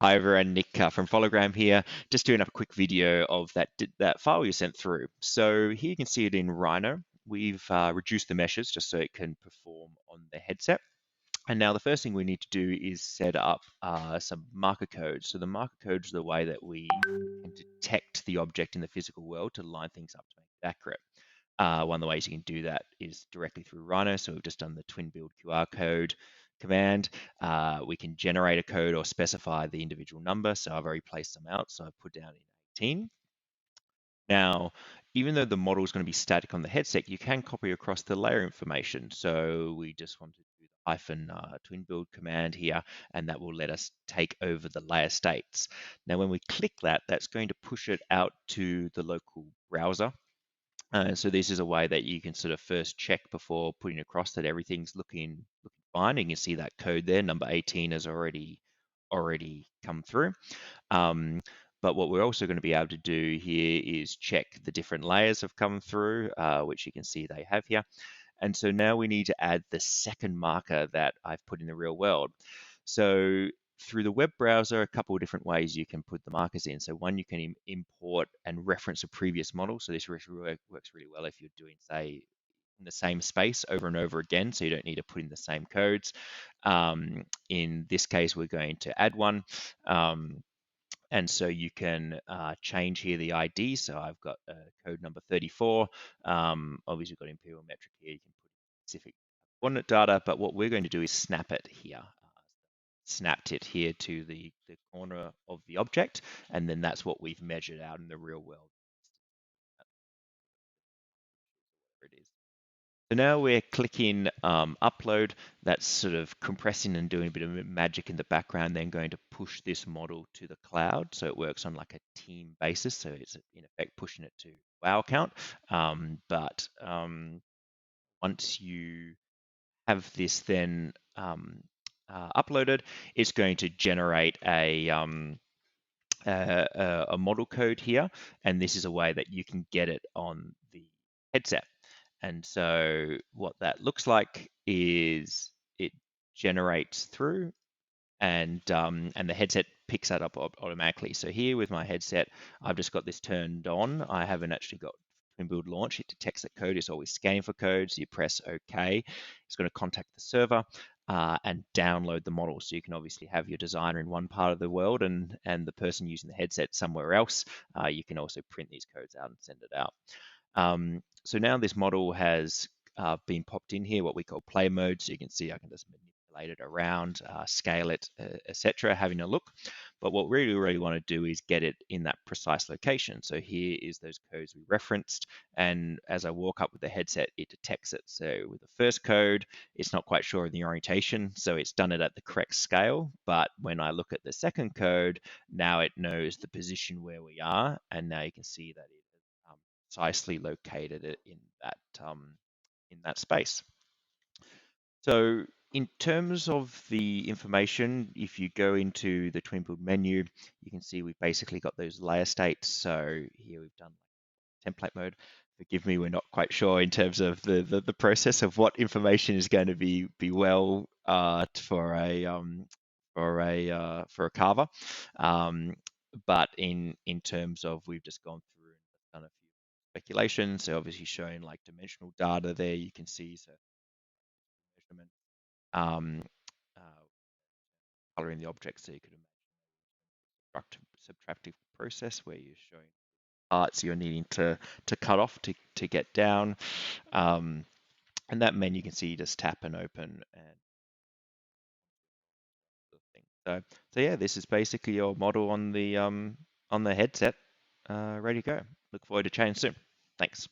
Hi everyone, Nick from Follogram here. Just doing up a quick video of that file you sent through. So here you can see it in Rhino. We've reduced the meshes just so it can perform on the headset. And now the first thing we need to do is set up some marker codes. So the marker codes are the way that we can detect the object in the physical world to line things up to make it accurate. One of the ways you can do that is directly through Rhino. So we've just done the twin build QR code command. We can generate a code or specify the individual number. So I've already placed them out. So I've put down in 18. Now, even though the model is going to be static on the headset, you can copy across the layer information. So we just want to do the hyphen twin build command here, and that will let us take over the layer states. Now, when we click that, that's going to push it out to the local browser. So this is a way that you can sort of first check before putting across that everything's looking fine. And you can see that code there, number 18 has already come through. But what we're also going to be able to do here is check the different layers have come through, which you can see they have here. And so now we need to add the second marker that I've put in the real world. So through the web browser, a couple of different ways you can put the markers in. So one, you can import and reference a previous model. So this works really well if you're doing, say, in the same space over and over again, so you don't need to put in the same codes. In this case, we're going to add one. And so you can change here the ID. So I've got code number 34. Obviously, we've got imperial metric here. You can put specific coordinate data, but what we're going to do is snap it here. Snapped it here to the corner of the object, and then that's what we've measured out in the real world. Whatever it is. So now we're clicking upload. That's sort of compressing and doing a bit of magic in the background, then going to push this model to the cloud. So it works on like a team basis. So it's in effect pushing it to our account. But once you have this then uploaded, it's going to generate a model code here. And this is a way that you can get it on the headset. And so what that looks like is it generates through and the headset picks that up automatically. So here with my headset, I've just got this turned on. I haven't actually got Twin Build launch. It detects that code. It's always scanning for code. So you press OK. It's going to contact the server and download the model. So you can obviously have your designer in one part of the world and the person using the headset somewhere else. You can also print these codes out and send it out. So now this model has been popped in here, what we call play mode. So you can see I can just manipulate it around, scale it, etc., having a look. But what we really want to do is get it in that precise location. So here is those codes we referenced. And as I walk up with the headset, it detects it. So with the first code, it's not quite sure of the orientation. So it's done it at the correct scale. But when I look at the second code, now it knows the position where we are. And now you can see that it precisely located it in that space. So in terms of the information, if you go into the Twin Build menu, you can see we've basically got those layer states. So here we've done template mode. Forgive me, we're not quite sure in terms of the process of what information is going to be well for a carver. But in terms of we've just gone through and done a few speculations. So obviously showing like dimensional data there, you can see so measurement, um, uh, coloring the object, so you could imagine a subtractive process where you're showing parts you're needing to cut off to get down. Um, and that menu you can see you just tap and open and thing. So yeah, this is basically your model on the headset, ready to go. Look forward to chatting soon. Thanks.